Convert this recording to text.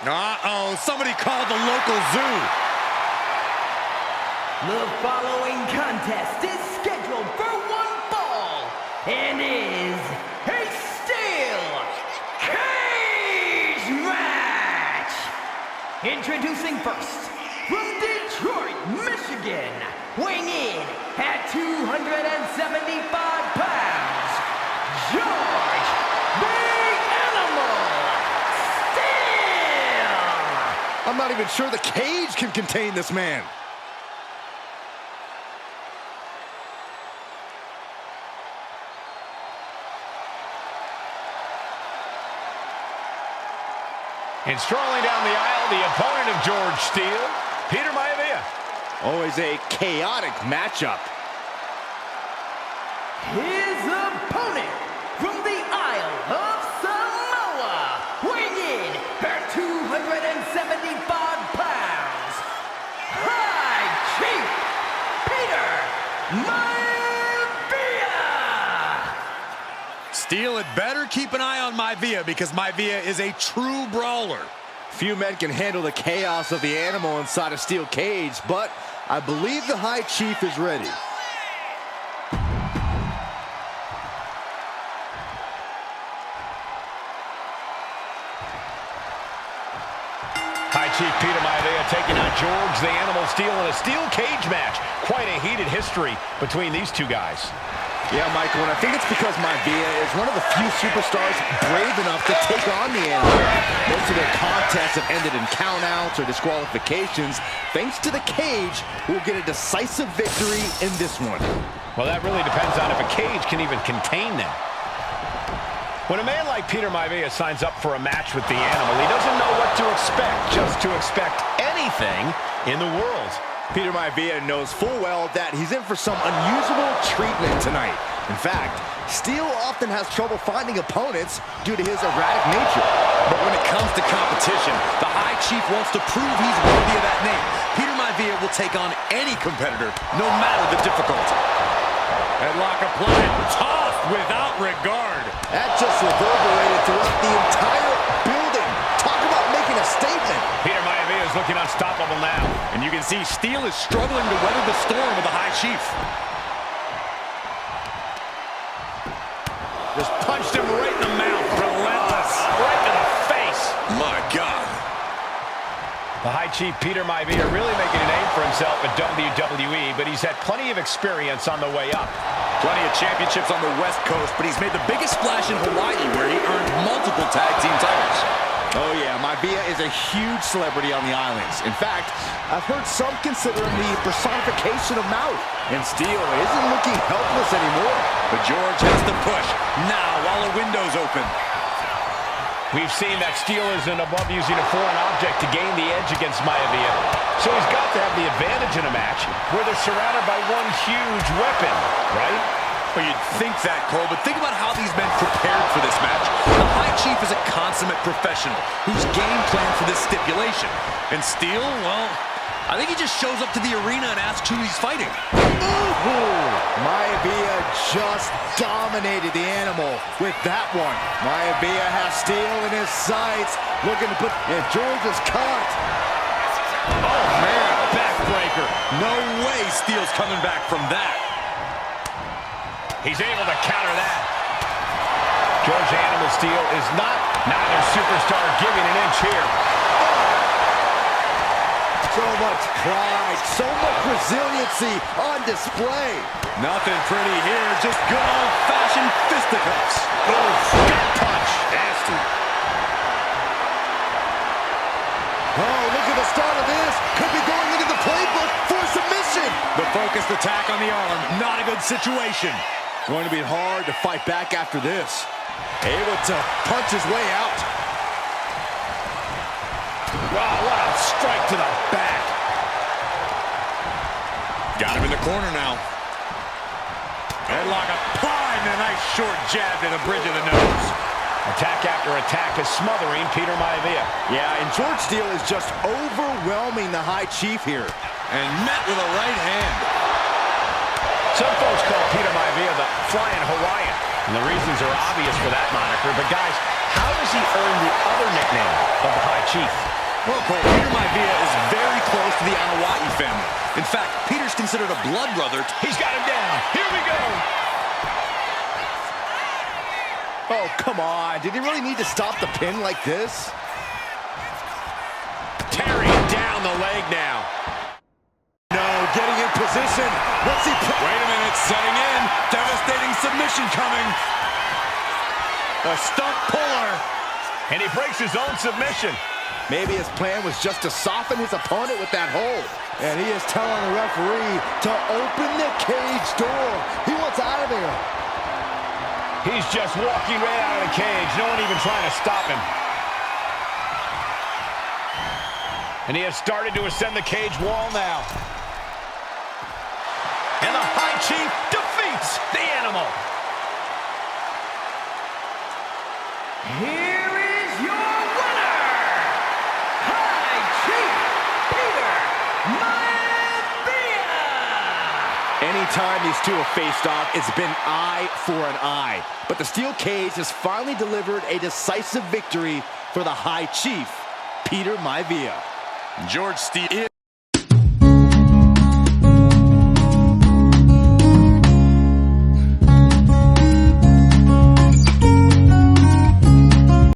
Uh-oh, somebody called the local zoo. The following contest is scheduled for one fall and is a steel cage match. Introducing first, from Detroit, Michigan, weighing in at 275 pounds, George Big Animal Steel. I'm not even sure the cage can contain this man. And strolling down the aisle, the opponent of George Steele, Peter Maivia. Always a chaotic matchup. His opponent from the Isle of Samoa, weighing in at 275 pounds, High Chief Peter Maivia. Steele had better keep an eye on Maivia because Maivia is a true brawler. Few men can handle the chaos of the animal inside a steel cage, but I believe the High Chief is ready. High Chief Peter Maivia taking on George the Animal Steele in a steel cage match. Quite a heated history between these two guys. Yeah, Michael, and I think it's because Maivia is one of the few superstars brave enough to take on the animal. Most of their contests have ended in countouts or disqualifications. Thanks to the cage, we'll get a decisive victory in this one. Well, that really depends on if a cage can even contain them. When a man like Peter Maivia signs up for a match with the animal, he doesn't know what to expect, just to expect anything in the world. Peter Maivia knows full well that he's in for some unusual treatment tonight. In fact, Steele often has trouble finding opponents due to his erratic nature. But when it comes to competition, the High Chief wants to prove he's worthy of that name. Peter Maivia will take on any competitor, no matter the difficulty. Headlock applied, tossed without regard. That just reverberated throughout the entire building. Talk about making a statement. Peter Maivia is looking unstoppable now. And you can see Steele is struggling to weather the storm with the High Chief. Just punched him right in the mouth. Relentless. Right to the face. My God. The High Chief Peter Maivia really making a name for himself at WWE, but he's had plenty of experience on the way up. Plenty of championships on the West Coast, but he's made the biggest splash in Hawaii, where he earned multiple tag team titles. Oh yeah, Maivia is a huge celebrity on the islands. In fact, I've heard some consider him the personification of Maui. And Steele isn't looking helpless anymore. But George has to push now while the window's open. We've seen that Steele isn't above using a foreign object to gain the edge against Maivia. So he's got to have the advantage in a match where they're surrounded by one huge weapon, right? Well, you'd think that, Cole, but think about how these men prepared for this match. The High Chief is a consummate professional who's game planned for this stipulation. And Steele, well, I think he just shows up to the arena and asks who he's fighting. Maivia just dominated the animal with that one. Maivia has Steele in his sights, looking to put, and George is caught. Oh, man, backbreaker. No way Steele's coming back from that. He's able to counter that. George Animal Steele is not neither superstar giving an inch here. So much pride, so much resiliency on display. Nothing pretty here, just good old-fashioned fisticuffs. Oh, gut punch. Nasty. Oh, look at the start of this. Could be going into the playbook for submission. The focused attack on the arm, not a good situation. Going to be hard to fight back after this. Able to punch his way out. Wow, what a strike to the back. Got him in the corner now. Headlock applied and a nice short jab to the bridge of the nose. Attack after attack is smothering Peter Maivia. Yeah, and George Steele is just overwhelming the High Chief here. And met with a right hand. Some folks call Peter Maivia the Flying Hawaiian. And the reasons are obvious for that moniker. But guys, how does he earn the other nickname of the High Chief? Well, Cole, Peter Maivia is very close to the Anoa'i family. In fact, Peter's considered a blood brother. He's got him down. Here we go. Oh, come on. Did he really need to stop the pin like this? Tearing down the leg now. No, getting in position. What's he... Wait a minute, setting in. Devastating submission coming. A stump puller. And he breaks his own submission. Maybe his plan was just to soften his opponent with that hold. And he is telling the referee to open the cage door. He wants out of there. He's just walking right out of the cage. No one even trying to stop him. And he has started to ascend the cage wall now. And the High Chief defeats the Animal. Here is your winner, High Chief Peter Maivia! Anytime these two have faced off, it's been eye for an eye. But the steel cage has finally delivered a decisive victory for the High Chief, Peter Maivia. George Steve